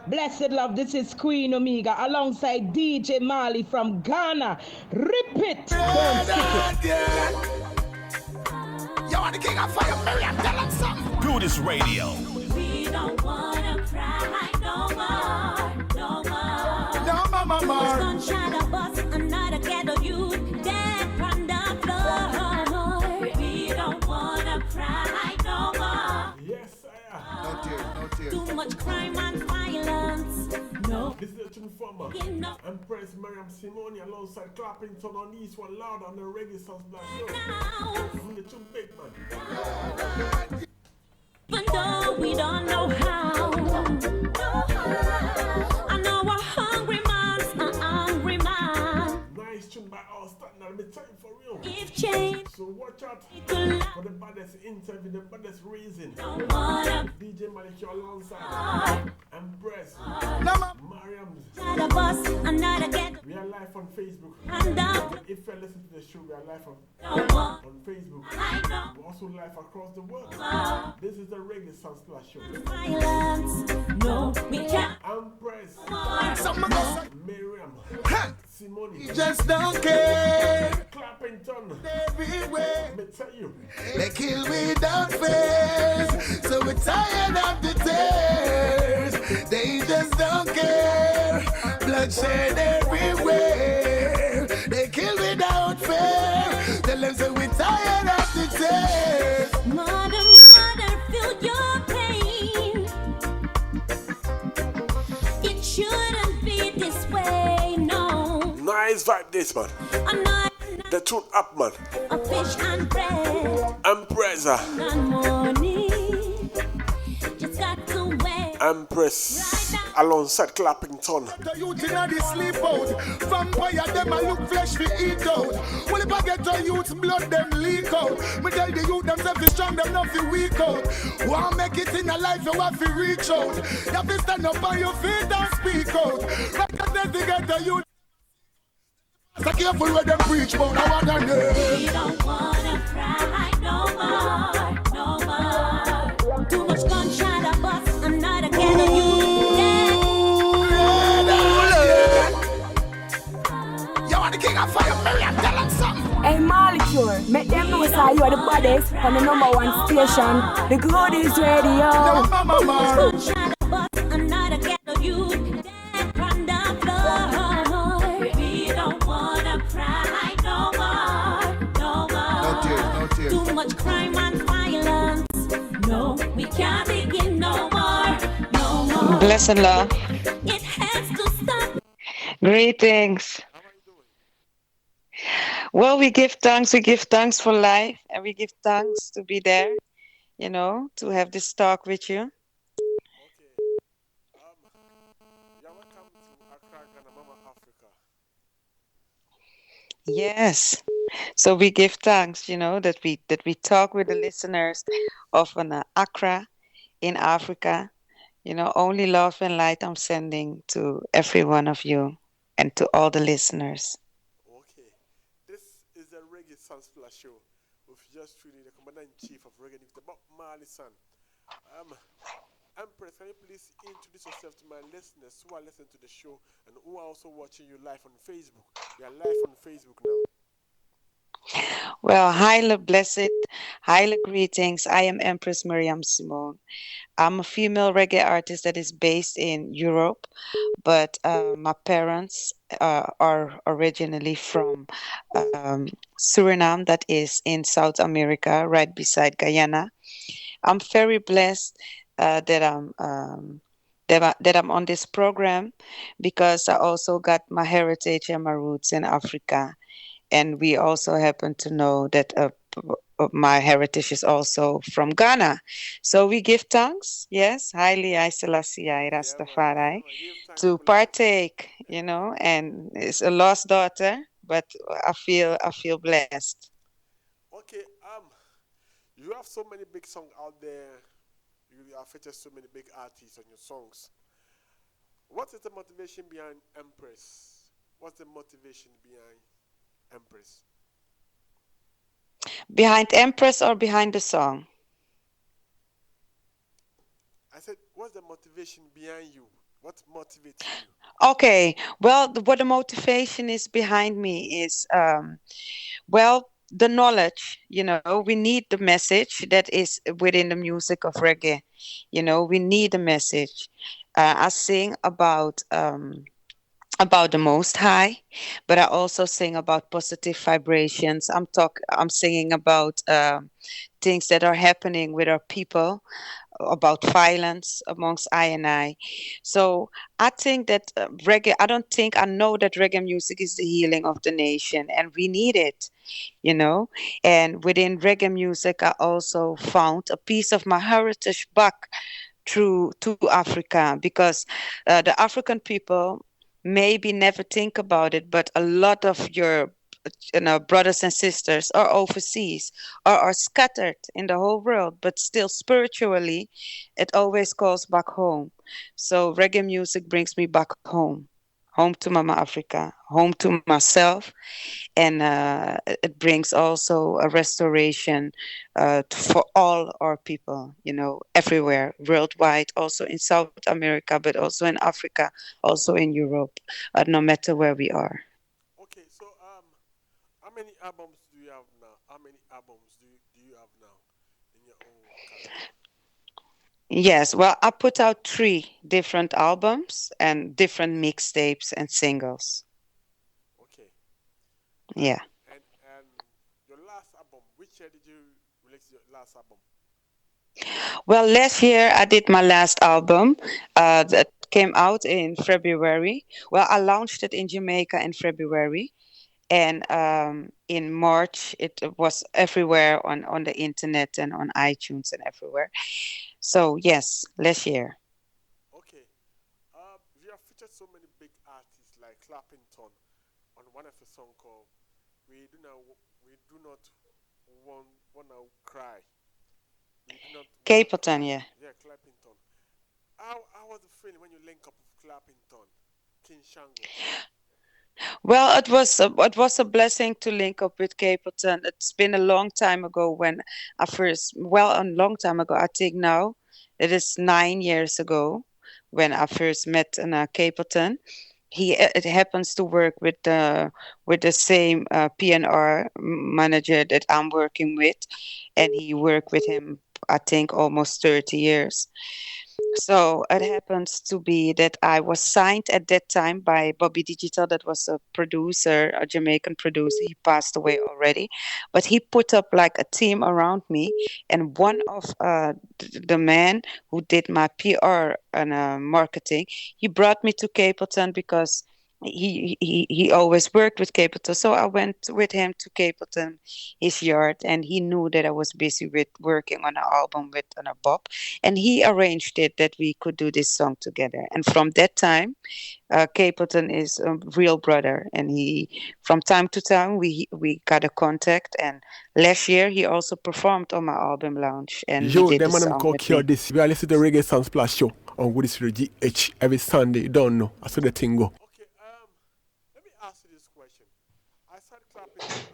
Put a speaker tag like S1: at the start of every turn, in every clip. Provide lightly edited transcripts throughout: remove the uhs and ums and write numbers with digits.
S1: Blessed love, this is Queen Omega alongside DJ Marley from Ghana. Rip it, don't stick it.
S2: You are the king of fire, Miriam, tell them something.
S3: Do this radio.
S4: We don't wanna cry no more, no more.
S2: No, mama, more.
S4: Sunshine of us, another ghetto youth, dead from the floor. We don't wanna cry no more.
S5: Yes, I am.
S2: No tears, no tears.
S4: Too much crime and violence. No.
S5: This is the tune from Empress Miriam Simone alongside Clappington on this one loud on the Reggae Sound Splash show. I'm the tune big man.
S4: Even though we don't know how, I know a hungry man's a hungry man.
S5: Nice tune by all standard. Let me tell you for real.
S4: If change,
S5: So watch out
S4: to
S5: for the baddest interview, the baddest reason.
S4: don't wanna
S5: Djmarleycure alongside Empress Miriam.
S4: try to bust another ghetto
S5: We are live on Facebook.
S4: and up.
S5: If you listen to the show, we are live
S4: Don't want,
S5: on Facebook.
S4: I know.
S5: We're also live across the world. This is the Reggae Sound Splash show.
S4: Violence, no, we can't
S5: Empress
S4: more.
S5: Miriam Simone.
S2: Just don't care.
S5: Clappington.
S2: Everywhere.
S5: Let me tell you.
S2: They kill without face. So we're tired of the tears. They just don't care. Bloodshed everywhere. They kill without fear. Tell them so we're tired of the tears.
S4: Mother, mother, feel your pain. It shouldn't be this way, no.
S5: Nice vibe this man.
S4: I'm not
S5: The tune up man.
S4: a fish and bread
S5: Empress.
S4: and money. Just got to wait.
S5: Empress alongside Clappington.
S2: The youth in the sleep out. Vampire them a look flesh fi eat out. Well if I get the youth's blood them leak out. Me tell the youth themselves is strong them not fi weak out. Want make it in a life you have to reach out. You have to stand up on your feet and speak out. Recognize to get the youth. So careful where them preach about I want to
S4: We
S2: know.
S4: don't wanna cry no more, no more. Too much gunshot of us, another ghetto youth.
S2: You are the king of fire, Miriam, tell them something.
S6: Hey Djmarleycure, make them know say you are the baddest on the number one station, the Goodies Radio.
S2: No, mama, mama.
S4: Gunshot of us, another ghetto youth. Dead from the floor. We don't wanna cry no more, no more.
S2: No tears, no tears.
S4: Too much crime and violence. No, we can't begin no more, no more.
S7: Blessed love.
S4: It has to stop.
S7: Greetings. Well, we give thanks for life, and we give thanks to be there, to have this talk with you.
S5: Okay. You're welcome to Accra, Ghana, Mama Africa.
S7: Yes. So we give thanks, that we talk with the listeners of Accra in Africa. Only love and light I'm sending to every one of you and to all the listeners.
S5: Okay. This is the Reggae Sound Splash show with just truly the Commander-in-Chief of Reggae, the Bob Marley son. Empress, can you please introduce yourself to my listeners who are listening to the show and who are also watching you live on Facebook? We are live on Facebook now.
S7: Well, highly blessed, highly greetings. I am Empress Miriam Simone. I'm a female reggae artist that is based in Europe, but my parents are originally from Suriname, that is in South America, right beside Guyana. I'm very blessed that I'm on this program because I also got my heritage and my roots in Africa. And we also happen to know that my heritage is also from Ghana. So we give thanks, yes, highly I Selassie I Rastafari, to partake, and it's a lost daughter, but I feel blessed.
S5: Okay, you have so many big songs out there. You have featured so many big artists on your songs. What is the motivation behind Empress? What's the motivation behind Empress?
S7: Behind Empress or behind the song?
S5: I said, what's the motivation behind you What motivates you?
S7: Okay. Well, what the motivation is behind me is, well, the knowledge. We need the message that is within the music of reggae. We need a message. I sing about the Most High, but I also sing about positive vibrations. I'm singing about things that are happening with our people, about violence amongst I and I. So I think that reggae. I know that reggae music is the healing of the nation, and we need it. You know. And within reggae music, I also found a piece of my heritage back through to Africa, because the African people maybe never think about it, but a lot of your brothers and sisters are overseas or are scattered in the whole world, but still spiritually, it always calls back home. So reggae music brings me back home, home to Mama Africa, home to myself, and it brings also a restoration for all our people, everywhere, worldwide, also in South America, but also in Africa, also in Europe, no matter where we are.
S5: Okay, so how many albums do you have now? How many albums do you have now in your own career?
S7: Yes, well, I put out three different albums and different mixtapes and singles.
S5: Okay, and
S7: Yeah.
S5: and your last album. Which year did you release your last album?
S7: Well, last year I did my last album that came out in February. Well, I launched it in Jamaica in February, and in March it was everywhere on the internet and on iTunes and everywhere. So yes, last year.
S5: Okay, you have featured so many big artists like Clappington on one of the song called "We Do Not Wanna Cry." We do not wanna
S7: Capleton,
S5: cry.
S7: yeah.
S5: Yeah, Clappington. How was the feeling when you link up with Clappington, King Shango?
S7: Well, it was a blessing to link up with Capleton. It's been a long time ago when I first, well, a long time ago. I think now it is 9 years ago when I first met Capleton. It happens to work with the same PNR manager that I'm working with, and he worked with him, I think, almost 30 years. So it happens to be that I was signed at that time by Bobby Digital, that was a producer, a Jamaican producer. He passed away already, but he put up like a team around me. And one of the men who did my PR and marketing, he brought me to Capleton because he always worked with Capleton. So I went with him to Capleton, his yard, and he knew that I was busy with working on an album with on a Bob, and he arranged it that we could do this song together. And from that time, Capleton is a real brother, and from time to time, we got a contact. And last year, he also performed on my album launch, and he
S5: Yo,
S7: did the
S5: them man, I'm
S7: song
S5: called
S7: with
S5: Cure
S7: me.
S5: this. We are listening to the Reggae Sound Splash show on Woodis Radio GH every Sunday. You don't know. I saw the thing go. Okay, let me ask you this question. Aside Clappington,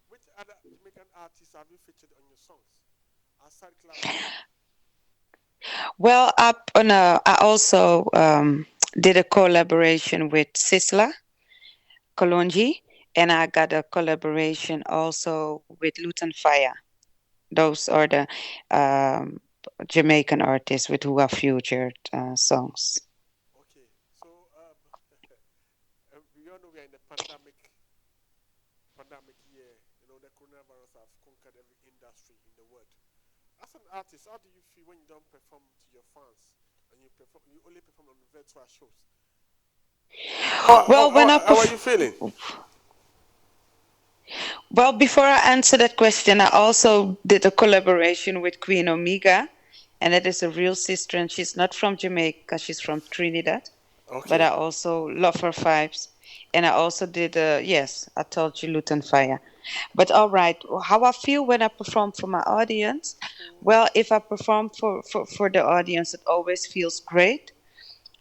S5: which other Jamaican artists have you featured on your songs? Aside Clappington.
S7: Well, I also did a collaboration with Sisla Kolonji, and I got a collaboration also with Luton Fire. Those are the um, Jamaican artists with who I featured songs.
S5: Okay, so we all know we are in the pandemic year. You know, the coronavirus have conquered every industry in the world. As an artist, how do you feel when you don't perform to your fans and you only perform on the virtual shows?
S7: Well, when I
S5: How are you feeling?
S7: well, before I answer that question, I also did a collaboration with Queen Omega, and that is a real sister, and she's not from Jamaica, she's from Trinidad. But I
S5: Okay.
S7: also love her vibes. And I also did, yes, I told you Luton Fire. But all right, how I feel when I perform for my audience? Well, if I perform for the audience, it always feels great.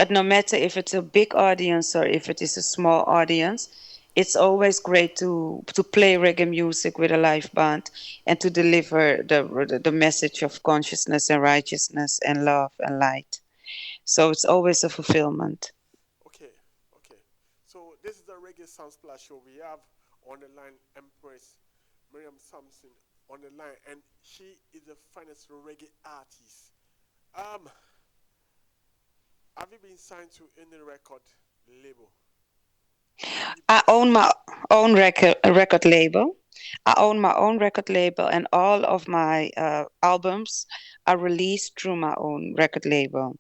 S7: And no matter if it's a big audience or if it is a small audience, it's always great to play reggae music with a live band and to deliver the message of consciousness and righteousness and love and light. So it's always a fulfillment.
S5: Okay, okay. So this is the Reggae Sound Splash show. We have on the line Empress Miriam Samson on the line, and she is the finest reggae artist. Um, have you been signed to any record label? Have you
S7: I
S5: been
S7: own
S5: signed?
S7: my own record label. I own my own record label, and all of my albums are released through my own record label.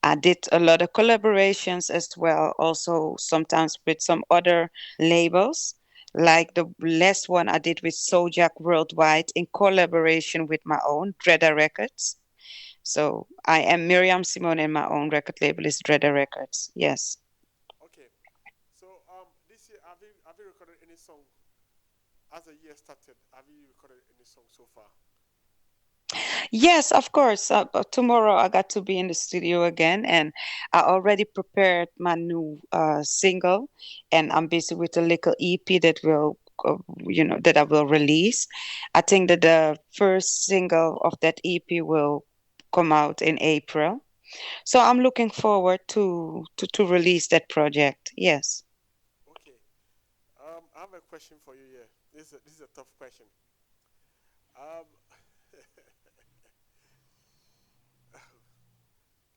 S7: I did a lot of collaborations as well, also sometimes with some other labels. Like the last one I did with Sojak Worldwide in collaboration with my own Dredda Records. So I am Miriam Simone, and my own record label is Dredda Records. Yes.
S5: Okay. So this year have you recorded any song as the year started? Have you recorded any song so far?
S7: Yes, of course. Tomorrow I got to be in the studio again, and I already prepared my new single, and I'm busy with a little EP that will, that I will release. I think that the first single of that EP will come out in April. So I'm looking forward to release that project. Yes.
S5: Okay. I have a question for you here. This is a tough question. Um,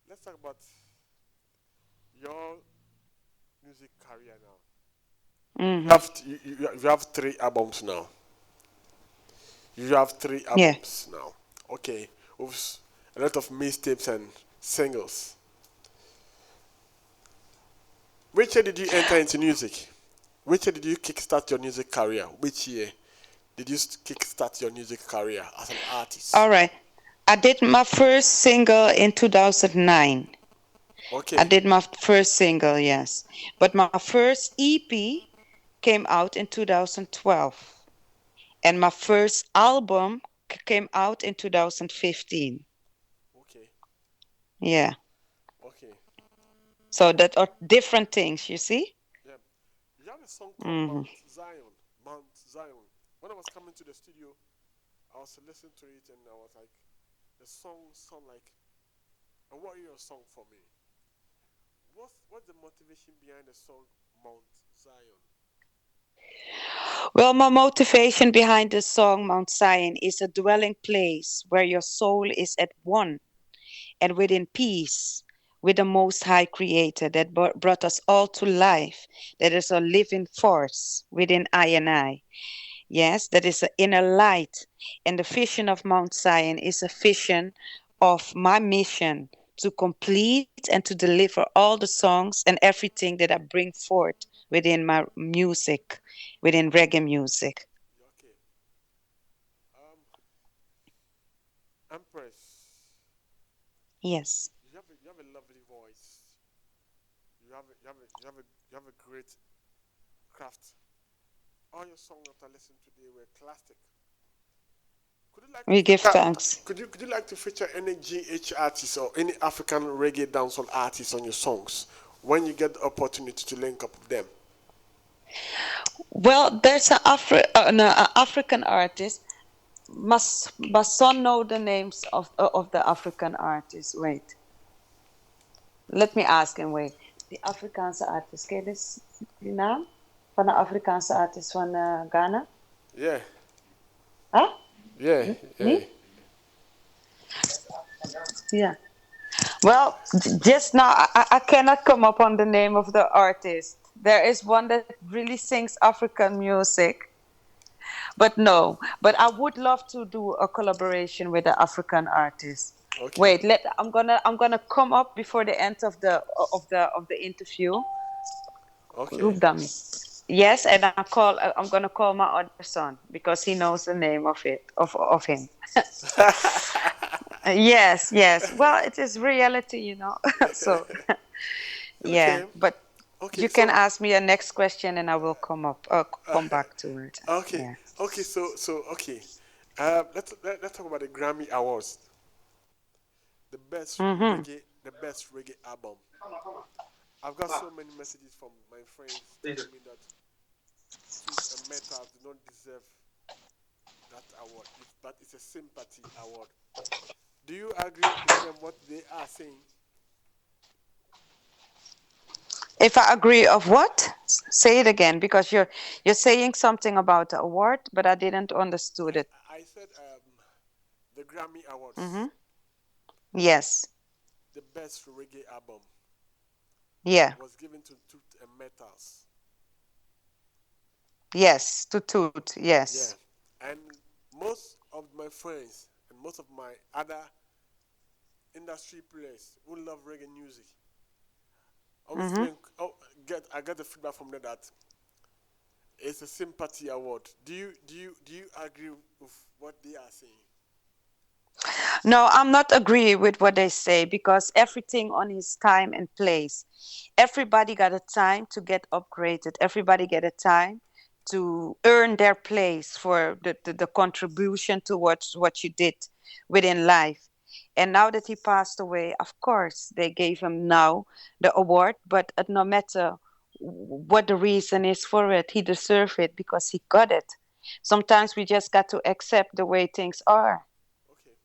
S5: let's talk about your music career now. You
S7: Hmm.
S5: have you have three albums now. You have three
S7: Yeah.
S5: albums now. Okay, with a lot of mixtapes and singles. Which year did you enter into music? Which year did you kickstart your music career? Which year did you kickstart your music career as an artist?
S7: All right. I did my first single in 2009. I
S5: Okay,
S7: did my first single, yes. But my first EP came out in 2012. And my first album came out in 2015.
S5: okay,
S7: Yeah.
S5: okay.
S7: So that are different things, you see?
S5: Yeah, you have a song called
S7: Hmm.
S5: Mount Zion. Mount Zion. When I was coming to the studio, I was listening to it and I was like, the song sound like a warrior song for me. What's the motivation behind the song Mount Zion?
S7: Well, my motivation behind the song Mount Zion is a dwelling place where your soul is at one and within peace with the Most High Creator that brought us all to life, that is a living force within I and I. Yes, that is an inner light. And the vision of Mount Zion is a vision of my mission to complete and to deliver all the songs and everything that I bring forth within my music, within reggae music.
S5: Yeah, okay. Um, Empress,
S7: Yes.
S5: you have a lovely voice. You have a great craft. All your songs that I listened today were classic. Could you like to
S7: We give
S5: feature?
S7: thanks.
S5: Could you like to feature any GH artist or any African reggae dancehall artist on your songs when you get the opportunity to link up with them?
S7: Well, there's no, a African artist. My son know the names of the African artists. Wait, let me ask him. Wait, die Afrikaanse artiest. Ken je die naam van de Afrikaanse artiest van Ghana?
S5: Yeah,
S7: Huh?
S5: yeah, yeah.
S7: Niet? Yeah. Well, just now I cannot come up on the name of the artist. There is one that really sings African music, but no. But I would love to do a collaboration with an African artist.
S5: Okay,
S7: Wait, I'm gonna come up before the end of the interview.
S5: okay.
S7: Roep dan. Yes, and I'm gonna call my other son because he knows the name of it of him. Yes, yes. Well, it is reality. So yeah,
S5: Okay,
S7: but
S5: okay.
S7: you can
S5: So,
S7: ask me a next question and I will come back to it.
S5: okay,
S7: Yeah.
S5: okay. Okay. Let's talk about the Grammy Awards.
S7: Mm-hmm.
S5: The best reggae album. I've got so many messages from my friends telling me that Tooth and Metal do not deserve that award. But it's a sympathy award. Do you agree with them what they are saying?
S7: If I agree of what? Say it again because you're saying something about the award, but I didn't understood it.
S5: I said the Grammy
S7: Mm-hmm.
S5: Awards,
S7: Yes.
S5: the best reggae album
S7: Yeah.
S5: was given to Tooth and Metals.
S7: Yes. To toot.
S5: Yeah,
S7: Yes.
S5: and most of my friends and most of my other industry players who love reggae music always
S7: Mm-hmm.
S5: think, oh, I get the feedback from them that it's a sympathy award. Do you agree with what they are saying?
S7: No, I'm not agree with what they say because everything on his time and place. Everybody got a time to get upgraded. Everybody get a time to earn their place for the contribution towards what you did within life. And now that he passed away, of course, they gave him now the award, but no matter what the reason is for it, he deserved it because he got it. Sometimes we just got to accept the way things are,
S5: Okay,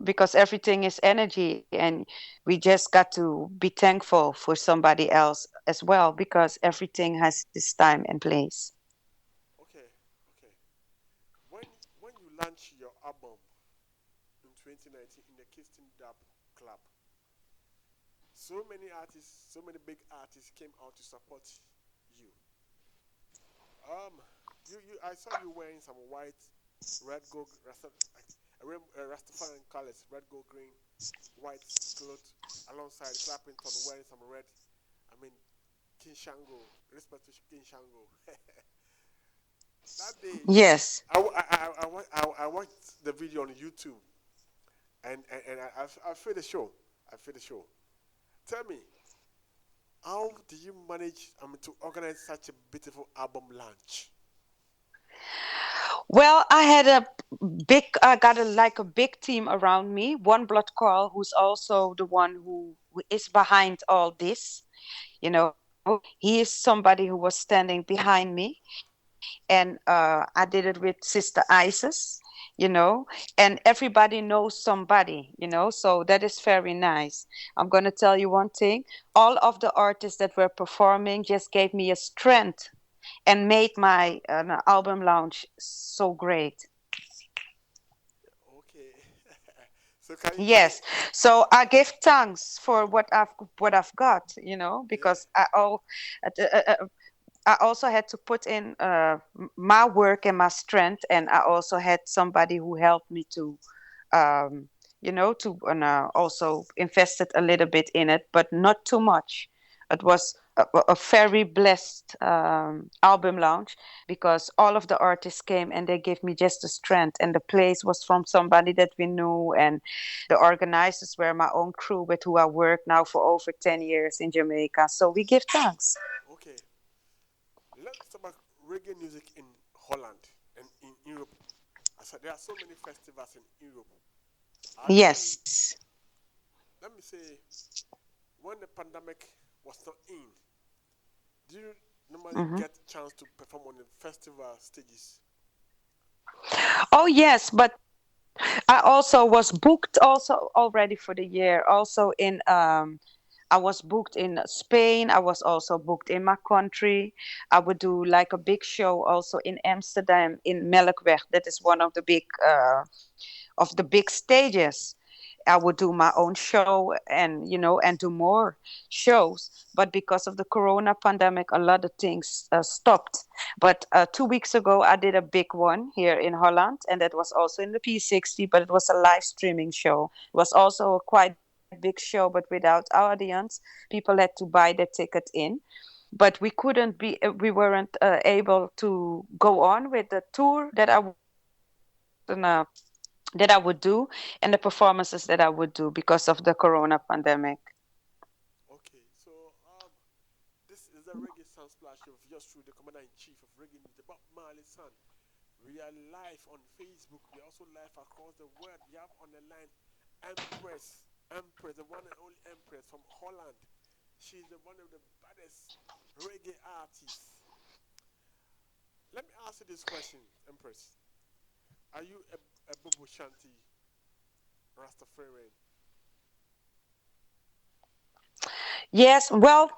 S7: because everything is energy, and we just got to be thankful for somebody else as well because everything has this time and place.
S5: okay, okay. When when you launch your album in 2019 in the Kingston Dub Club, so many artists, so many big artists came out to support you. Um, I saw you wearing some white, red, gold, Rastafarian colors, red, gold, green, white cloth, alongside Clappington wearing some red. I mean, King Shango, respect to King Shango. That day,
S7: Yes.
S5: I watched the video on YouTube, and I feel the show. I feel the show. Tell me, how do you manage to organize such a beautiful album launch?
S7: Well, I got like a big team around me. One blood call who's also the one who is behind all this. He is somebody who was standing behind me, and I did it with Sister Isis, and everybody knows somebody. So that is very nice. I'm going to tell you one thing. All of the artists that were performing just gave me a strength and made my album launch so great.
S5: Okay. So can you
S7: Yes, so I give thanks for what I've got,
S5: yeah.
S7: because I also had to put in my work and my strength, and I also had somebody who helped me um, to also invested a little bit in it, but not too much. It was a very blessed album launch because all of the artists came and they gave me just the strength, and the place was from somebody that we knew, and the organizers were my own crew with who I work now for over 10 years in Jamaica. So we give thanks.
S5: Okay. Let's talk about reggae music in Holland and in Europe. I said there are so many festivals in Europe. Are you,
S7: Yes.
S5: let me say, when the pandemic was not in, do you normally
S7: Mm-hmm.
S5: get a chance to perform on the festival stages?
S7: Oh yes, but I also was booked also already for the year. Also I was booked in Spain. I was also booked in my country. I would do like a big show also in Amsterdam in Melkweg. That is one of the big stages. I would do my own show and do more shows. But because of the corona pandemic, a lot of things stopped. But 2 weeks ago, I did a big one here in Holland, and that was also in the P60, but it was a live streaming show. It was also a quite big show, but without audience. People had to buy their ticket in. But we weren't able to go on with the tour that I would do and the performances that I would do because of the corona pandemic.
S5: Okay, so this is the Reggae Sound Splash of yours through the Commander in Chief of Reggae Music, Bob Marley Son. We are live on Facebook. We are also live across the world. We have on the line Empress, the one and only Empress from Holland. She's one of the baddest reggae artists. Let me ask you this question, Empress. Are you a Bobo Shanti Rastafarian?
S7: Yes, well,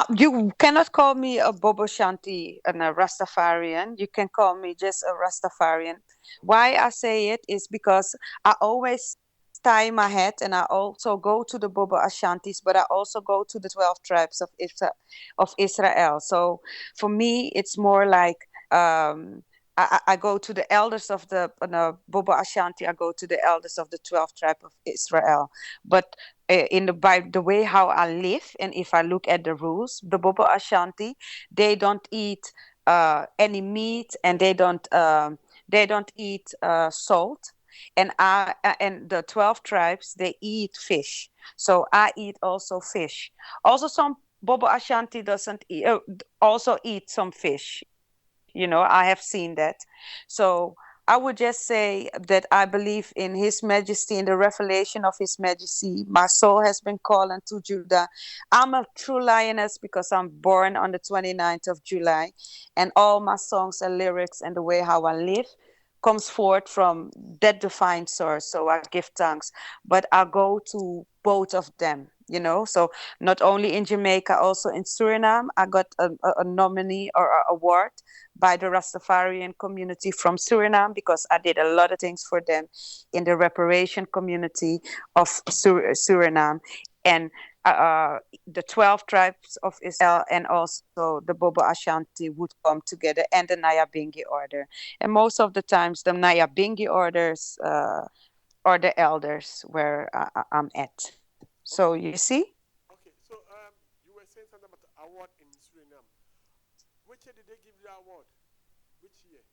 S7: You cannot call me a Bobo Shanti and a Rastafarian. You can call me just a Rastafarian. Why I say it is because I always tie my hat and I also go to the Bobo Ashantis, but I also go to the 12 tribes of Israel. So for me, it's more like I go to the elders of the Bobo Ashanti, I go to the elders of the 12 tribe of Israel. But in by the way how I live, and if I look at the rules, the Bobo Ashanti, they don't eat any meat, and they don't eat salt. And the 12 tribes, they eat fish. So I eat also fish. Also, some Bobo Ashanti doesn't also eat some fish. I have seen that. So I would just say that I believe in His Majesty, in the revelation of His Majesty. My soul has been called unto Judah. I'm a true lioness because I'm born on the 29th of July, and all my songs and lyrics and the way how I live comes forth from that divine source. So I give thanks. But I go to both of them. So not only in Jamaica, also in Suriname, I got a nominee or an award by the Rastafarian community from Suriname, because I did a lot of things for them in the reparation community of Suriname. And the 12 tribes of Israel and also the Bobo Ashanti would come together, and the Nyabingi order. And most of the times, the Nyabingi orders are the elders where I'm at. So
S5: Okay,
S7: you see?
S5: okay. So you were saying something about the award in Suriname. Which year did they give you the award? Which year?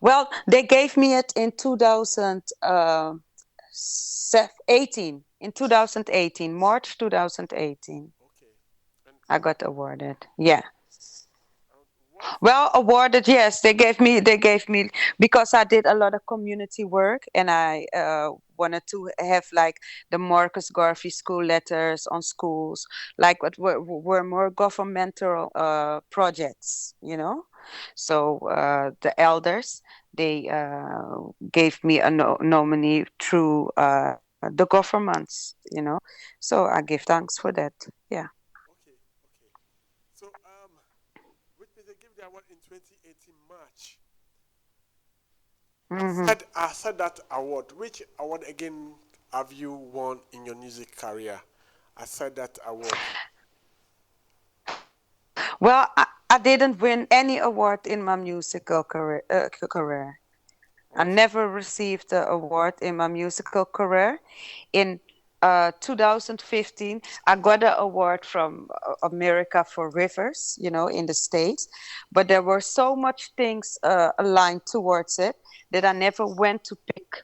S7: Well, they gave me it in 2018. In 2018, March 2018,
S5: Okay. And
S7: I got awarded. Yeah.
S5: what?
S7: Well, awarded, yes. They gave me because I did a lot of community work, and I wanted to have like the Marcus Garvey school letters on schools, like what were more governmental projects. So the elders, they gave me a nominee through the governments. So I give thanks for that. Yeah.
S5: Okay, okay. So which means they give the award in 2018 March.
S7: hmm
S5: Aside that award, which award again have you won in your music career? Aside that award.
S7: Well, I didn't win any award in my musical career. I
S5: Okay.
S7: never received an award in my musical career. In 2015, I got an award from America for Rivers, in the States. But there were so much things aligned towards it that I never went to pick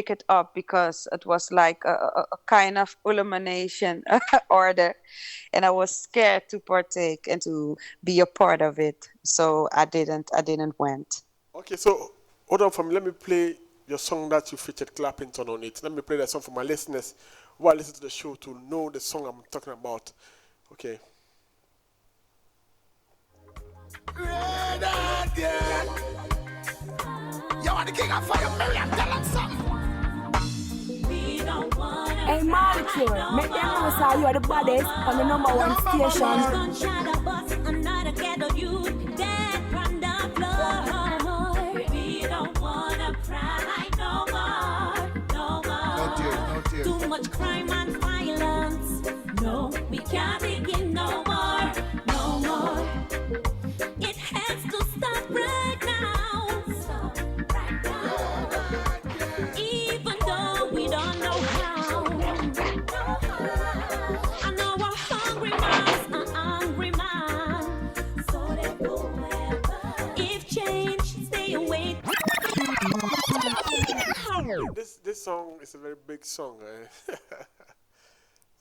S7: it up, because it was like a kind of illumination order, and I was scared to partake and to be a part of it. So I didn't went.
S5: Okay, so hold on for me. Let me play your song that you featured Clappington on it. Let me play that song for my listeners who are listening to the show to know the song I'm talking about. Okay.
S2: Red hot, yeah. You are the king of fire, Miriam. Tell them something.
S4: We don't wanna
S6: Hey, Djmarleycure, make them know say you are the baddest on the number one station.
S4: gunshot a bus, another ghetto youth dead from the floor. We don't wanna cry no more, no more.
S2: No tears, no tears.
S4: Too much crime and violence. No, we can't take it no more, no more. It has to stop right now. Stop right now. Even though we don't know how. I know a hungry man's an angry man. So they go wherever. If change, stay away.
S5: This song is a very big song.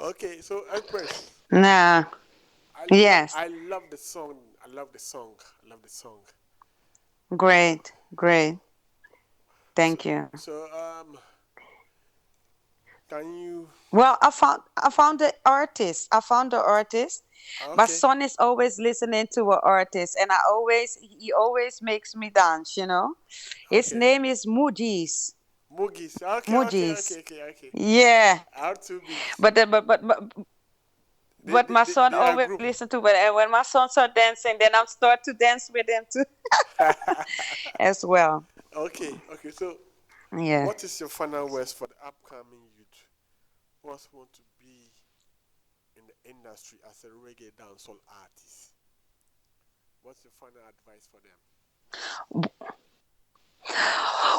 S5: Okay, so Empress,
S7: Nah. Yes.
S5: I love the song. I love the song. I love the song.
S7: Great. Great. Thank you.
S5: So can you?
S7: Well, I found the artist. I found the artist. My
S5: Okay,
S7: son is always listening to an artist, and he always makes me dance. His
S5: okay,
S7: name is Moody's.
S5: Moogies. Okay, okay,
S7: Moogies.
S5: okay, okay, okay.
S7: Yeah.
S5: R2Bs.
S7: But
S5: They,
S7: but
S5: they,
S7: my
S5: they,
S7: son
S5: they are
S7: always
S5: group.
S7: listen to it, and when my son start dancing, then I'm start to dance with him too as well.
S5: Okay, okay. So,
S7: Yeah.
S5: what is your final words for the upcoming youth who also want to be in the industry as a reggae dancehall artist? What's your final advice for them?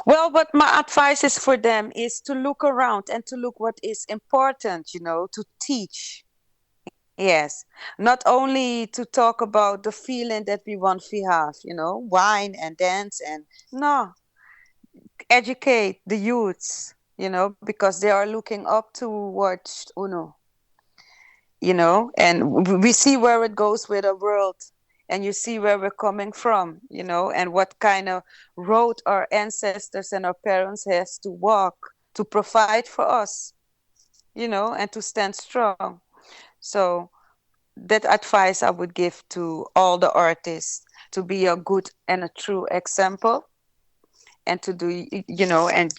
S7: Well, what my advice is for them is to look around and to look what is important, to teach. Yes. Not only to talk about the feeling that we want to have, wine and dance and no, educate the youths, because they are looking up towards Uno, and we see where it goes with the world, and you see where we're coming from, and what kind of road our ancestors and our parents has to walk to provide for us, and to stand strong. So that advice I would give to all the artists, to be a good and a true example, and to do, and